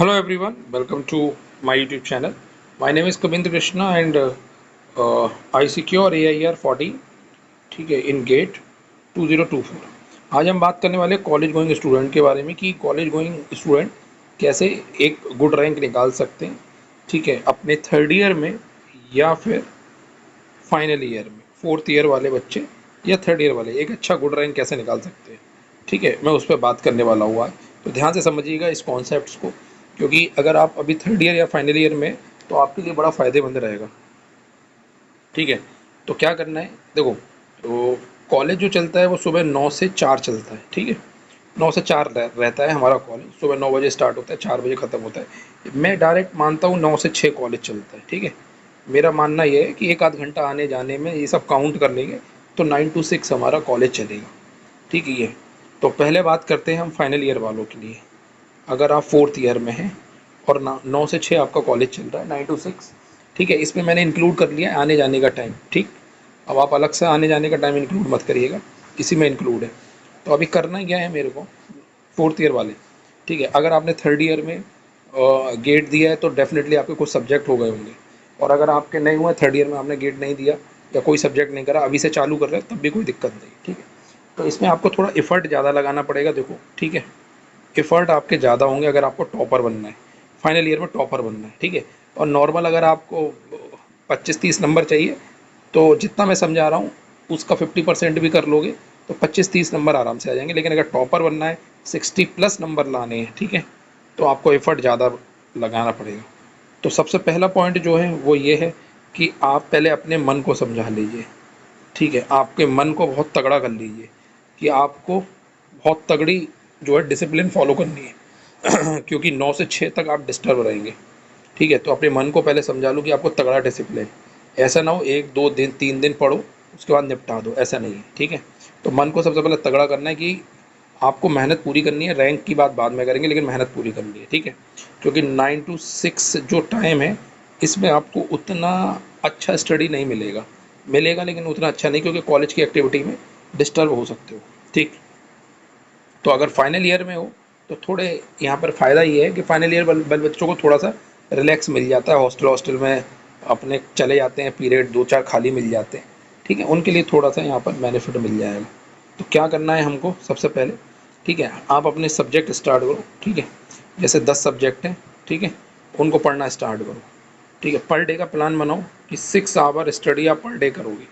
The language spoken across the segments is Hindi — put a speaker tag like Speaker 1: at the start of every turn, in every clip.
Speaker 1: Hello everyone, welcome to my YouTube channel. My name is Kavindra Krishna and I secure AIR 40 ठीक है इन गेट 2024। आज हम बात करने वाले कॉलेज गोइंग स्टूडेंट के बारे में कि कॉलेज गोइंग स्टूडेंट कैसे एक गुड रैंक निकाल सकते हैं, ठीक है, अपने थर्ड ईयर में या फिर फाइनल ईयर में। फोर्थ ईयर वाले बच्चे या थर्ड ईयर वाले एक अच्छा गुड रैंक कैसे निकाल सकते हैं, ठीक है, मैं उस पर बात करने वाला हूँ आज। तो ध्यान से समझिएगा इस कॉन्सेप्ट्स को, क्योंकि अगर आप अभी थर्ड ईयर या फाइनल ईयर में तो आपके लिए बड़ा फ़ायदेमंद रहेगा, ठीक है। तो क्या करना है, देखो, तो कॉलेज जो चलता है वो सुबह 9 से 4 चलता है, ठीक है। 9 से 4 रहता है हमारा कॉलेज। सुबह 9 बजे स्टार्ट होता है, 4 बजे ख़त्म होता है। मैं डायरेक्ट मानता हूँ 9 से 6 कॉलेज चलता है, ठीक है। मेरा मानना ये है कि एक आध घंटा आने जाने में ये सब काउंट कर लेंगे तो 9 to 6 हमारा कॉलेज चलेगा, ठीक है। ये तो पहले बात करते हैं हम फाइनल ईयर वालों के लिए। अगर आप फोर्थ ईयर में हैं और 9 से 6 आपका कॉलेज चल रहा है, 9 to 6, ठीक है। इसमें मैंने इंक्लूड कर लिया है आने जाने का टाइम, ठीक। अब आप अलग से आने जाने का टाइम इंक्लूड मत करिएगा, इसी में इंक्लूड है। तो अभी करना क्या है मेरे को, फोर्थ ईयर वाले, ठीक है। अगर आपने थर्ड ईयर में गेट दिया है तो डेफिनेटली आपके कुछ सब्जेक्ट हो गए होंगे, और अगर आपके नहीं हुए थर्ड ईयर में आपने गेट नहीं दिया या कोई सब्जेक्ट नहीं करा, अभी से चालू कर रहे हैं, तब भी कोई दिक्कत नहीं, ठीक है। तो इसमें आपको थोड़ा एफर्ट ज़्यादा लगाना पड़ेगा, देखो, ठीक है। एफर्ट आपके ज़्यादा होंगे अगर आपको टॉपर बनना है, फाइनल ईयर में टॉपर बनना है, ठीक है। और नॉर्मल अगर आपको 25-30 नंबर चाहिए तो जितना मैं समझा रहा हूँ उसका 50% भी कर लोगे तो 25-30 नंबर आराम से आ जाएंगे। लेकिन अगर टॉपर बनना है, 60+ नंबर लाने हैं, ठीक है, तो आपको एफर्ट ज़्यादा लगाना पड़ेगा। तो सबसे पहला पॉइंट जो है वो ये है कि आप पहले अपने मन को समझा लीजिए, ठीक है। आपके मन को बहुत तगड़ा कर लीजिए कि आपको बहुत तगड़ी जो है डिसिप्लिन फॉलो करनी है क्योंकि 9 से 6 तक आप डिस्टर्ब रहेंगे, ठीक है। तो अपने मन को पहले समझा लो कि आपको तगड़ा डिसिप्लिन, ऐसा ना हो 1 2 दिन 3 दिन पढ़ो उसके बाद निपटा दो, ऐसा नहीं है, ठीक है। तो मन को सबसे पहले तगड़ा करना है कि आपको मेहनत पूरी करनी है। रैंक की बात बाद में करेंगे, लेकिन मेहनत पूरी करनी है, ठीक है। क्योंकि 9 to 6 जो टाइम है इसमें आपको उतना अच्छा स्टडी नहीं मिलेगा, मिलेगा लेकिन उतना अच्छा नहीं, क्योंकि कॉलेज की एक्टिविटी में डिस्टर्ब हो सकते हो, ठीक। तो अगर फाइनल ईयर में हो तो थोड़े यहाँ पर फ़ायदा ये है कि फाइनल ईयर बच्चों को थोड़ा सा रिलैक्स मिल जाता है। हॉस्टल हॉस्टल में अपने चले जाते हैं, पीरियड 2 4 खाली मिल जाते हैं, ठीक है। उनके लिए थोड़ा सा यहाँ पर बेनिफिट मिल जाएगा। तो क्या करना है हमको सबसे पहले, ठीक है, आप अपने सब्जेक्ट स्टार्ट करो, ठीक है। जैसे 10 सब्जेक्ट हैं, ठीक है, उनको पढ़ना स्टार्ट करो, ठीक है। पर डे का प्लान बनाओ कि 6 आवर स्टडी आप पर डे करोगे।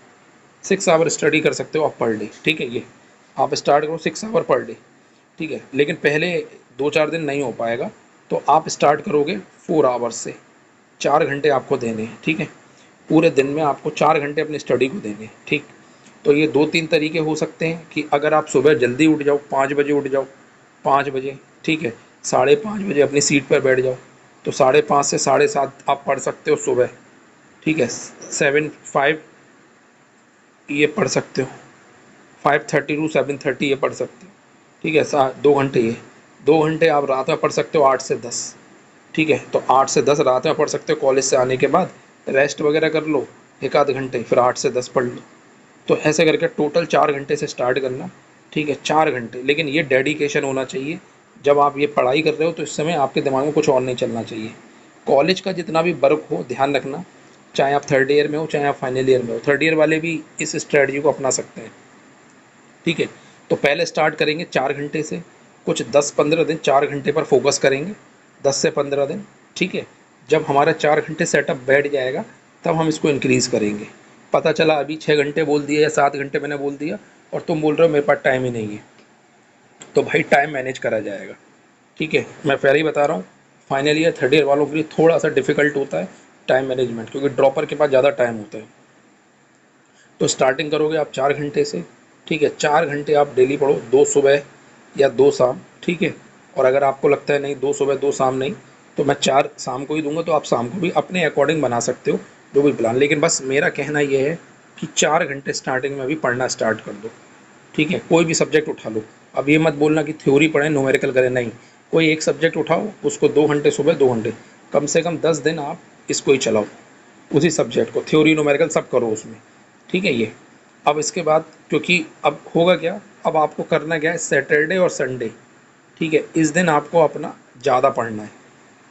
Speaker 1: 6 आवर स्टडी कर सकते हो आप पर डे, ठीक है। ये आप स्टार्ट करो 6 आवर पर डे, ठीक है। लेकिन पहले 2 4 दिन नहीं हो पाएगा, तो आप स्टार्ट करोगे 4 आवर्स से। 4 घंटे आपको देने हैं, ठीक है। पूरे दिन में आपको 4 घंटे अपनी स्टडी को देने हैं, ठीक। तो ये 2 3 तरीके हो सकते हैं कि अगर आप सुबह जल्दी उठ जाओ, 5 बजे उठ जाओ, 5 बजे, ठीक है, 5:30 बजे अपनी सीट पर बैठ जाओ, तो 5:30 से 7:30 आप पढ़ सकते हो सुबह, ठीक है। 7 5 ये पढ़ सकते हो, 5:30 to 7:30 ये पढ़ सकते हो, ठीक है। 2 घंटे ये, 2 घंटे आप रात में पढ़ सकते हो 8 से 10, ठीक है। तो 8 से 10 रात में पढ़ सकते हो, कॉलेज से आने के बाद रेस्ट वगैरह कर लो एक आध घंटे, फिर 8 से 10 पढ़ लो। तो ऐसे करके टोटल 4 घंटे से स्टार्ट करना, ठीक है, 4 घंटे। लेकिन ये डेडिकेशन होना चाहिए। जब आप ये पढ़ाई कर रहे हो तो इस समय आपके दिमाग में कुछ और नहीं चलना चाहिए। कॉलेज का जितना भी वर्क हो ध्यान रखना, चाहे आप थर्ड ईयर में हो चाहे आप फाइनल ईयर में हो, थर्ड ईयर वाले भी इस स्ट्रेटजी को अपना सकते हैं, ठीक है। तो पहले स्टार्ट करेंगे 4 घंटे से, कुछ 10 15 दिन 4 घंटे पर फोकस करेंगे, 10 से 15 दिन, ठीक है। जब हमारा 4 घंटे सेटअप बैठ जाएगा तब हम इसको इंक्रीज़ करेंगे। पता चला अभी 6 घंटे बोल दिए या 7 घंटे मैंने बोल दिया और तुम बोल रहे हो मेरे पास टाइम ही नहीं है, तो भाई टाइम मैनेज करा जाएगा, ठीक है। मैं पहले ही बता रहा हूँ, फाइनल ईयर थर्ड ईयर वालों के लिए थोड़ा सा डिफिकल्ट होता है टाइम मैनेजमेंट, क्योंकि ड्रॉपर के पास ज़्यादा टाइम होता है। तो स्टार्टिंग करोगे आप 4 घंटे से, ठीक है। 4 घंटे आप डेली पढ़ो, 2 सुबह या 2 शाम, ठीक है। और अगर आपको लगता है नहीं 2 सुबह 2 शाम नहीं, तो मैं 4 शाम को ही दूंगा, तो आप शाम को भी अपने अकॉर्डिंग बना सकते हो जो भी प्लान। लेकिन बस मेरा कहना ये है कि 4 घंटे स्टार्टिंग में अभी पढ़ना स्टार्ट कर दो, ठीक है। कोई भी सब्जेक्ट उठा लो, अब ये मत बोलना कि थ्योरी पढ़ें न्यूमेरिकल करें, नहीं। कोई एक सब्जेक्ट उठाओ, उसको 2 घंटे सुबह 2 घंटे, कम से कम 10 दिन आप इसको ही चलाओ, उसी सब्जेक्ट को, थ्योरी न्यूमेरिकल सब करो उसमें, ठीक है। ये अब इसके बाद, क्योंकि अब होगा क्या, अब आपको करना क्या है, सैटरडे और संडे, ठीक है, इस दिन आपको अपना ज़्यादा पढ़ना है,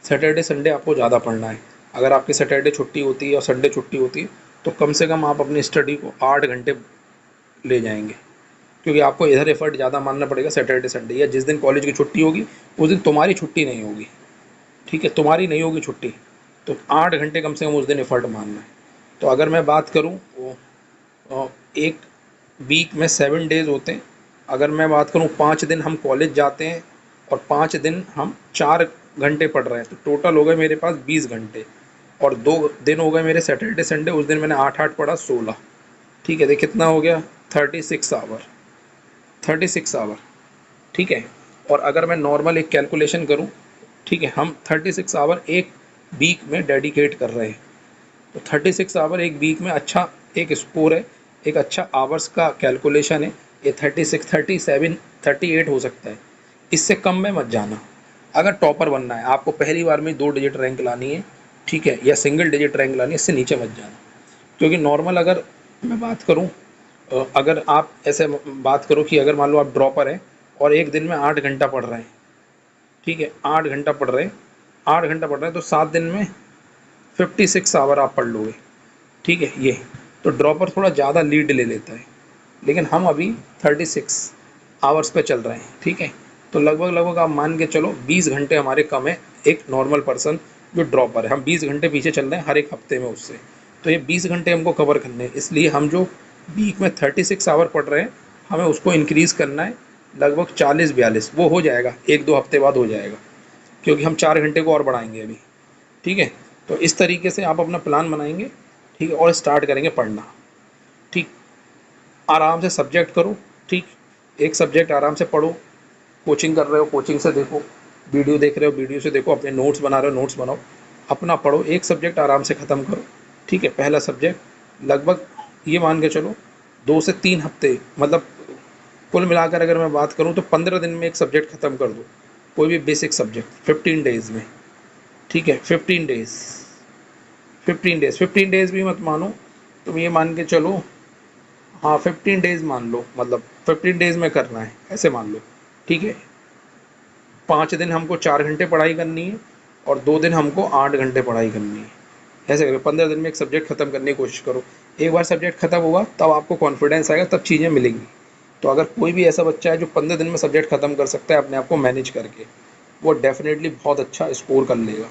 Speaker 1: सैटरडे संडे आपको ज़्यादा पढ़ना है। अगर आपकी सैटरडे छुट्टी होती है और संडे छुट्टी होती है तो कम से कम आप अपनी स्टडी को 8 घंटे ले जाएंगे, क्योंकि आपको इधर एफर्ट ज़्यादा मानना पड़ेगा सैटरडे संडे, या जिस दिन कॉलेज की छुट्टी होगी उस दिन तुम्हारी छुट्टी नहीं होगी, ठीक है, तुम्हारी नहीं होगी छुट्टी, तो 8 घंटे कम से कम उस दिन एफर्ट मानना है। तो अगर मैं बात करूँ एक वीक में 7 डेज़ होते हैं, अगर मैं बात करूँ 5 दिन हम कॉलेज जाते हैं और 5 दिन हम 4 घंटे पढ़ रहे हैं, तो टोटल हो गए मेरे पास 20 घंटे, और 2 दिन हो गए मेरे सैटरडे संडे, उस दिन मैंने 8 पढ़ा 16, ठीक है, तो कितना हो गया 36 आवर, 36 आवर, ठीक है। और अगर मैं नॉर्मल एक कैलकुलेशन करूं, ठीक है, हम 36 आवर एक वीक में डेडिकेट कर रहे हैं, तो 36 आवर एक वीक में अच्छा एक स्कोर है, एक अच्छा आवर्स का कैलकुलेशन है। ये 36, 37, 38 हो सकता है, इससे कम में मत जाना। अगर टॉपर बनना है, आपको पहली बार में 2 डिजिट रैंक लानी है, ठीक है, या सिंगल डिजिट रैंक लानी है, इससे नीचे मत जाना। क्योंकि नॉर्मल अगर मैं बात करूं, अगर आप ऐसे बात करो कि अगर मान लो आप ड्रॉपर हैं और एक दिन में 8 घंटा पढ़ रहे हैं, ठीक है, 8 घंटा पढ़ रहे हैं, 8 घंटा पढ़ रहे हैं, तो 7 दिन में 56 आवर आप पढ़ लोगे, ठीक है। ये तो ड्रॉपर थोड़ा ज़्यादा लीड ले लेता है, लेकिन हम अभी 36 आवर्स पे चल रहे हैं, ठीक है। तो लगभग लगभग आप मान के चलो 20 घंटे हमारे कम है एक नॉर्मल पर्सन जो ड्रॉपर है, हम 20 घंटे पीछे चल रहे हैं हर एक हफ्ते में उससे। तो ये 20 घंटे हमको कवर करने हैं, इसलिए हम जो वीक में 36 आवर पढ़ रहे हैं, हमें उसको इंक्रीज़ करना है लगभग 40-42, वो हो जाएगा 1-2 हफ्ते बाद हो जाएगा, क्योंकि हम 4 घंटे को और बढ़ाएंगे अभी, ठीक है। तो इस तरीके से आप अपना प्लान बनाएंगे, ठीक है, और स्टार्ट करेंगे पढ़ना, ठीक। आराम से सब्जेक्ट करो, ठीक, एक सब्जेक्ट आराम से पढ़ो, कोचिंग कर रहे हो कोचिंग से देखो, वीडियो देख रहे हो वीडियो से देखो, अपने नोट्स बना रहे हो नोट्स बनाओ, अपना पढ़ो, एक सब्जेक्ट आराम से ख़त्म करो, ठीक है। पहला सब्जेक्ट लगभग ये मान के चलो 2 से 3 हफ्ते, मतलब कुल मिलाकर अगर मैं बात करूँ तो 15 दिन में एक सब्जेक्ट ख़त्म कर दो, कोई भी बेसिक सब्जेक्ट 15 डेज़ में, ठीक है। 15 डेज़ भी मत मानो, तुम ये मान के चलो, हाँ 15 डेज़ मान लो, मतलब 15 डेज़ में करना है ऐसे मान लो, ठीक है। 5 दिन हमको 4 घंटे पढ़ाई करनी है और 2 दिन हमको 8 घंटे पढ़ाई करनी है, ऐसे करके 15 दिन में एक सब्जेक्ट ख़त्म करने की कोशिश करो। एक बार सब्जेक्ट ख़त्म होगा तब आपको कॉन्फिडेंस आएगा, तब चीज़ें मिलेंगी। तो अगर कोई भी ऐसा बच्चा है जो 15 दिन में सब्जेक्ट ख़त्म कर सकता है अपने आप को मैनेज करके, वो डेफिनेटली बहुत अच्छा स्कोर कर लेगा,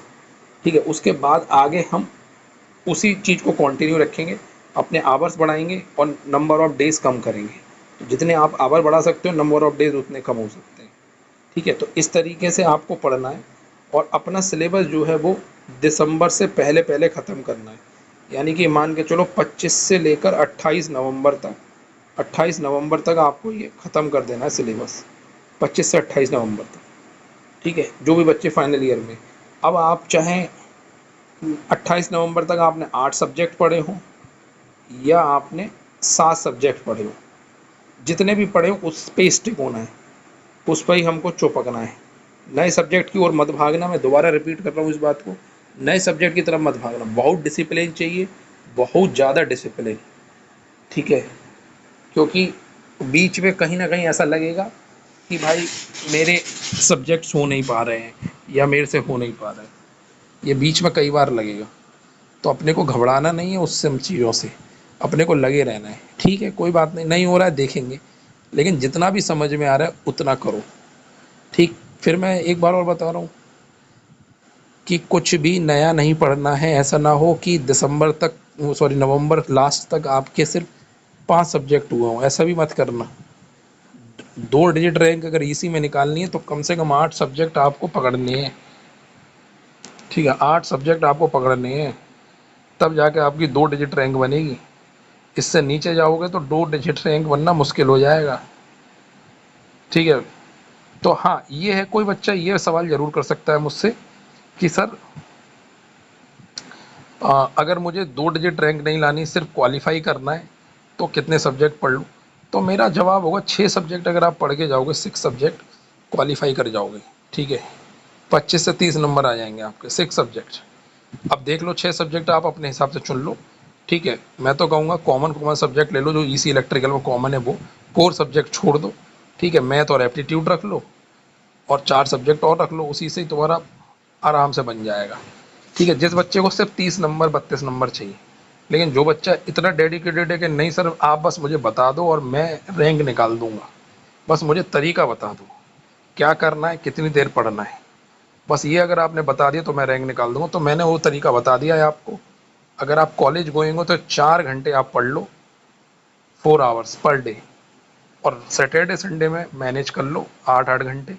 Speaker 1: ठीक है। उसके बाद आगे हम उसी चीज़ को कंटिन्यू रखेंगे, अपने आवर्स बढ़ाएंगे और नंबर ऑफ़ डेज़ कम करेंगे। तो जितने आप आवर बढ़ा सकते हो नंबर ऑफ़ डेज़ उतने कम हो सकते हैं, ठीक है। तो इस तरीके से आपको पढ़ना है और अपना सिलेबस जो है वो दिसंबर से पहले पहले ख़त्म करना है, यानी कि मान के चलो 25 से लेकर 28 नवंबर तक, 28 नवंबर तक आपको ये ख़त्म कर देना है सिलेबस, 25 से 28 नवंबर तक, ठीक है, जो भी बच्चे फाइनल ईयर में। अब आप चाहें 28 नवंबर तक आपने 8 सब्जेक्ट पढ़े हों या आपने 7 सब्जेक्ट पढ़े हो, जितने भी पढ़े हो उस पे स्टिक होना है, उस पर ही हमको चिपकना है। नए सब्जेक्ट की ओर मत भागना, मैं दोबारा रिपीट कर रहा हूँ इस बात को, नए सब्जेक्ट की तरफ मत भागना, बहुत डिसिप्लिन चाहिए, बहुत ज़्यादा डिसिप्लिन, ठीक है। क्योंकि बीच में कहीं ना कहीं ऐसा लगेगा कि भाई मेरे सब्जेक्ट्स हो नहीं पा रहे हैं या मेरे से हो नहीं पा रहा है, ये बीच में कई बार लगेगा। तो अपने को घबराना नहीं है उससे चीज़ों से, अपने को लगे रहना है, ठीक है, कोई बात नहीं, नहीं हो रहा है देखेंगे, लेकिन जितना भी समझ में आ रहा है उतना करो, ठीक। फिर मैं एक बार और बता रहा हूँ कि कुछ भी नया नहीं पढ़ना है, ऐसा ना हो कि दिसंबर तक, सॉरी नवंबर लास्ट तक आपके सिर्फ 5 सब्जेक्ट हुए हों, ऐसा भी मत करना। 2 डिजिट रैंक अगर इसी में निकालनी है तो कम से कम 8 सब्जेक्ट आपको पकड़ने हैं, ठीक है, 8 सब्जेक्ट आपको पकड़ने हैं, तब जाके आपकी 2 डिजिट रैंक बनेगी। इससे नीचे जाओगे तो 2 डिजिट रैंक बनना मुश्किल हो जाएगा, ठीक है। तो हाँ ये है, कोई बच्चा ये सवाल ज़रूर कर सकता है मुझसे कि सर अगर मुझे 2 डिजिट रैंक नहीं लानी, सिर्फ क्वालिफाई करना है, तो कितने सब्जेक्ट पढ़ लूँ। तो मेरा जवाब होगा 6 सब्जेक्ट अगर आप पढ़ के जाओगे, 6 सब्जेक्ट क्वालिफाई कर जाओगे, ठीक है, 25 से 30 नंबर आ जाएंगे आपके 6 सब्जेक्ट। अब देख लो 6 सब्जेक्ट आप अपने हिसाब से चुन लो, ठीक है। मैं तो कहूँगा कॉमन कॉमन सब्जेक्ट ले लो, जो ईसी इलेक्ट्रिकल में कॉमन है वो, कोर सब्जेक्ट छोड़ दो, ठीक है, मैथ और एप्टीट्यूड रख लो और 4 सब्जेक्ट और रख लो, उसी से तुम्हारा आराम से बन जाएगा। ठीक है, जिस बच्चे को सिर्फ 30 नंबर 32 नंबर चाहिए, लेकिन जो बच्चा इतना डेडिकेटेड है कि नहीं सर आप बस मुझे बता दो और मैं रैंक निकाल दूंगा, बस मुझे तरीका बता दो, क्या करना है, कितनी देर पढ़ना है, बस ये अगर आपने बता दिया तो मैं रैंक निकाल दूंगा। तो मैंने वो तरीका बता दिया है आपको। अगर आप कॉलेज गोइंग हो तो 4 घंटे आप पढ़ लो, 4 आवर्स पर डे, और सैटरडे संडे में मैनेज कर लो 8-8 घंटे।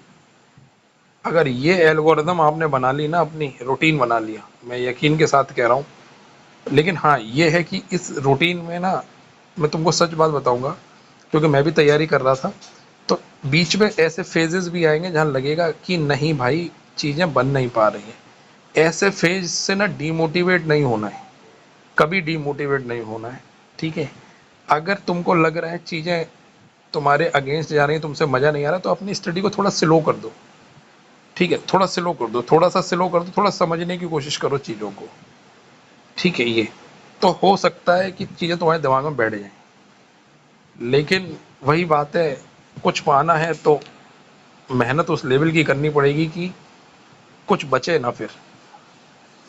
Speaker 1: अगर ये एल्गोरिदम आपने बना ली ना, अपनी रूटीन बना लिया, मैं यकीन के साथ कह रहा हूँ। लेकिन हाँ ये है कि इस रूटीन में ना, मैं तुमको सच बात बताऊंगा, क्योंकि मैं भी तैयारी कर रहा था, तो बीच में ऐसे फेजेस भी आएंगे जहाँ लगेगा कि नहीं भाई चीज़ें बन नहीं पा रही हैं। ऐसे फेज से ना डीमोटिवेट नहीं होना है, कभी डीमोटिवेट नहीं होना है। ठीक है, अगर तुमको लग रहा है चीज़ें तुम्हारे अगेंस्ट जा रही हैं, तुमसे मज़ा नहीं आ रहा, तो अपनी स्टडी को थोड़ा स्लो कर दो। ठीक है, थोड़ा स्लो कर दो, थोड़ा सा स्लो कर दो, थोड़ा समझने की कोशिश करो चीज़ों को। ठीक है, ये तो हो सकता है कि चीज़ें तुम्हारे दिमाग में बैठ जाएं। लेकिन वही बात है, कुछ पाना है तो मेहनत उस लेवल की करनी पड़ेगी कि कुछ बचे ना फिर।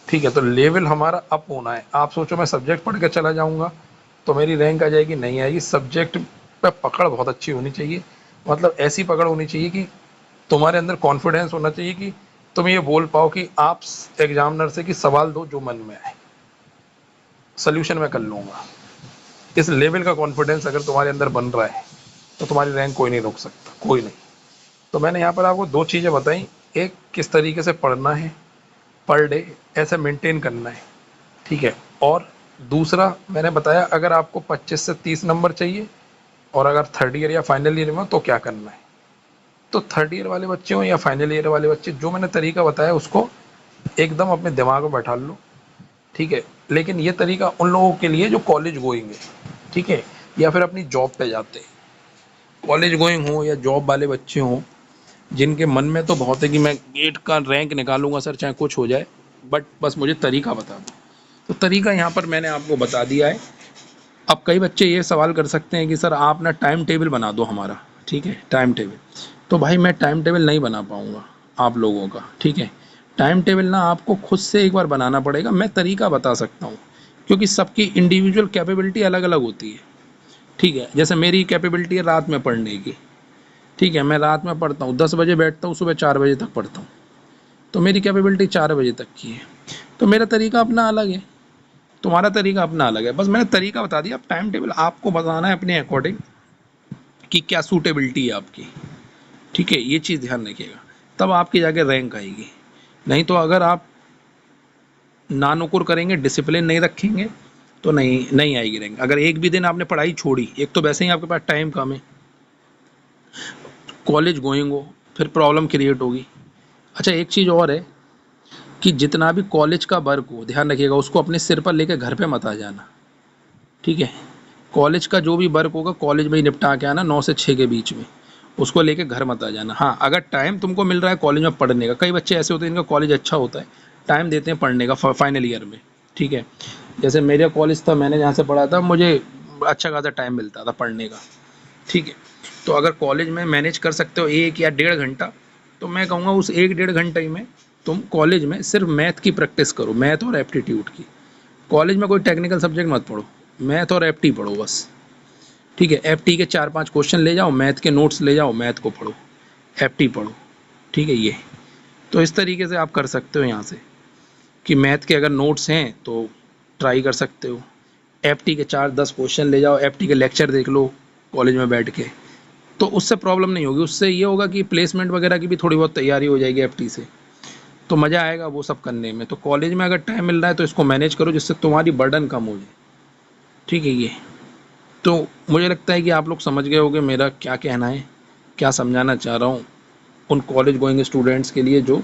Speaker 1: ठीक है, तो लेवल हमारा अप होना है। आप सोचो मैं सब्जेक्ट पढ़ के चला जाऊंगा तो मेरी रैंक आ जाएगी, नहीं आएगी। सब्जेक्ट पे पकड़ बहुत अच्छी होनी चाहिए, मतलब ऐसी पकड़ होनी चाहिए कि तुम्हारे अंदर कॉन्फिडेंस होना चाहिए कि तुम ये बोल पाओ कि आप एग्जामिनर से कि सवाल दो जो मन में आए, सोल्यूशन मैं कर लूँगा। इस लेवल का कॉन्फिडेंस अगर तुम्हारे अंदर बन रहा है तो तुम्हारी रैंक कोई नहीं रोक सकता, कोई नहीं। तो मैंने यहाँ पर आपको 2 चीज़ें बताई, एक किस तरीके से पढ़ना है पर डे, ऐसे मेंटेन करना है। ठीक है, और दूसरा मैंने बताया अगर आपको 25 से 30 नंबर चाहिए और अगर थर्ड ईयर या फाइनल ईयर में हो तो क्या करना है। तो थर्ड ईयर वाले बच्चे हों या फाइनल ईयर वाले बच्चे, जो मैंने तरीका बताया उसको एकदम अपने दिमाग में बैठा लो। ठीक है, लेकिन ये तरीका उन लोगों के लिए जो कॉलेज गोइंग है, ठीक है, या फिर अपनी जॉब पे जाते हैं। कॉलेज गोइंग हो या जॉब वाले बच्चे हों, जिनके मन में तो बहुत है कि मैं गेट का रैंक निकालूंगा सर चाहे कुछ हो जाए, बट बस मुझे तरीका बता दो। तो तरीका यहाँ पर मैंने आपको बता दिया है। अब कई बच्चे ये सवाल कर सकते हैं कि सर आप ना टाइम टेबल बना दो हमारा। ठीक है, टाइम टेबल, तो भाई मैं टाइम टेबल नहीं बना पाऊँगा आप लोगों का। ठीक है, टाइम टेबल ना आपको खुद से एक बार बनाना पड़ेगा, मैं तरीका बता सकता हूँ, क्योंकि सबकी इंडिविजुअल कैपेबिलिटी अलग अलग होती है। ठीक है, जैसे मेरी कैपेबिलिटी है रात में पढ़ने की। ठीक है, मैं रात में पढ़ता हूँ, 10 बजे बैठता हूँ, सुबह 4 बजे तक पढ़ता हूँ, तो मेरी कैपेबिलिटी 4 बजे तक की है। तो मेरा तरीका अपना अलग है, तुम्हारा तरीका अपना अलग है, बस मैंने तरीका बता दिया। अब टाइम टेबल आपको बताना है अपने अकॉर्डिंग कि क्या सूटेबिलिटी है आपकी। ठीक है, ये चीज़ ध्यान रखिएगा, तब आपकी जाके रैंक आएगी। नहीं तो अगर आप नानुकुर करेंगे, डिसिप्लिन नहीं रखेंगे, तो नहीं नहीं आएगी रैंक। अगर एक भी दिन आपने पढ़ाई छोड़ी, एक तो वैसे ही आपके पास टाइम कम है, कॉलेज गोइंग हो, फिर प्रॉब्लम क्रिएट होगी। अच्छा एक चीज़ और है कि जितना भी कॉलेज का वर्क हो, ध्यान रखिएगा उसको अपने सिर पर लेके घर पे मत आ जाना। ठीक है, कॉलेज का जो भी वर्क होगा कॉलेज में ही निपटा के आना, 9 से 6 के बीच में, उसको लेके घर मत आ जाना। हाँ अगर टाइम तुमको मिल रहा है कॉलेज में पढ़ने का, कई बच्चे ऐसे होते हैं जिनका कॉलेज अच्छा होता है, टाइम देते हैं पढ़ने का फाइनल ईयर में। ठीक है, जैसे मेरा कॉलेज था, मैंने जहाँ से पढ़ा था, मुझे अच्छा खासा टाइम मिलता था पढ़ने का। ठीक है, तो अगर कॉलेज में मैनेज कर सकते हो 1 या 1.5 घंटा, तो मैं कहूँगा उस 1-1.5 घंटे ही में तुम कॉलेज में सिर्फ मैथ की प्रैक्टिस करो, मैथ और एप्टीट्यूड की। कॉलेज में कोई टेक्निकल सब्जेक्ट मत पढ़ो, मैथ और एप्टी पढ़ो बस। ठीक है, एप्टी के 4-5 क्वेश्चन ले जाओ, मैथ के नोट्स ले जाओ, मैथ को पढ़ो, एप्टी पढ़ो। ठीक है, ये तो इस तरीके से आप कर सकते हो यहाँ से कि मैथ के अगर नोट्स हैं तो ट्राई कर सकते हो, एप्टी के 4-10 क्वेश्चन ले जाओ, एप्टी के लेक्चर देख लो कॉलेज में बैठ के, तो उससे प्रॉब्लम नहीं होगी। उससे ये होगा कि प्लेसमेंट वगैरह की भी थोड़ी बहुत तैयारी हो जाएगी एप्टी से, तो मज़ा आएगा वो सब करने में। तो कॉलेज में अगर टाइम मिल रहा है तो इसको मैनेज करो जिससे तुम्हारी बर्डन कम हो जाए। ठीक है, ये तो मुझे लगता है कि आप लोग समझ गए होंगे मेरा क्या कहना है, क्या समझाना चाह रहा हूँ उन कॉलेज गोइंग स्टूडेंट्स के लिए जो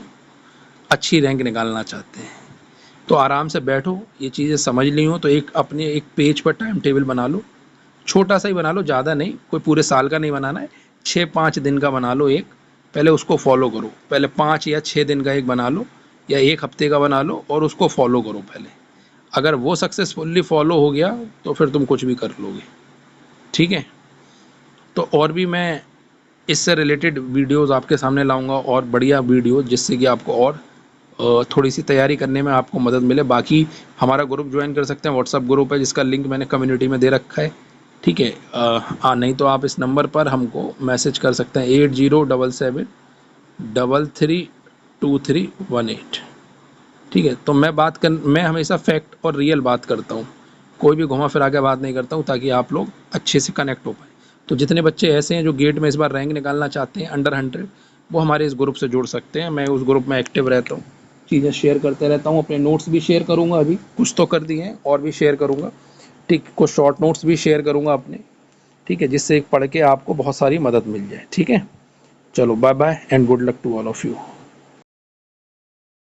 Speaker 1: अच्छी रैंक निकालना चाहते हैं। तो आराम से बैठो, ये चीज़ें समझ ली हो तो एक अपने एक पेज पर टाइम टेबल बना लो, छोटा सा ही बना लो, ज़्यादा नहीं, कोई पूरे साल का नहीं बनाना है, 6-5 दिन का बना लो एक। पहले उसको फॉलो करो, पहले 5 या 6 दिन का एक बना लो, या 1 हफ्ते का बना लो और उसको फॉलो करो पहले। अगर वो सक्सेसफुली फॉलो हो गया तो फिर तुम कुछ भी कर लोगे। ठीक है, तो और भी मैं इससे रिलेटेड वीडियोस आपके सामने लाऊंगा, और बढ़िया वीडियो जिससे कि आपको और थोड़ी सी तैयारी करने में आपको मदद मिले। बाकी हमारा ग्रुप ज्वाइन कर सकते हैं, व्हाट्सअप ग्रुप है जिसका लिंक मैंने कम्युनिटी में दे रखा है, ठीक है। नहीं तो आप इस नंबर पर हमको मैसेज कर सकते हैं 8077332318, ठीक है। तो मैं हमेशा फैक्ट और रियल बात करता हूँ, कोई भी घुमा फिरा के बात नहीं करता हूँ, ताकि आप लोग अच्छे से कनेक्ट हो पाए। तो जितने बच्चे ऐसे हैं जो गेट में इस बार रैंक निकालना चाहते हैं अंडर 100, वो हमारे इस ग्रुप से जुड़ सकते हैं। मैं उस ग्रुप में एक्टिव रहता हूँ, चीज़ें शेयर करते रहता हूँ, अपने नोट्स भी शेयर करूँगा, अभी कुछ तो कर दिए हैं और भी शेयर करूँगा, ठीक। कुछ शॉर्ट नोट्स भी शेयर करूँगा अपने, ठीक है, जिससे पढ़ के आपको बहुत सारी मदद मिल जाए, ठीक है। चलो bye bye and good luck to all of you.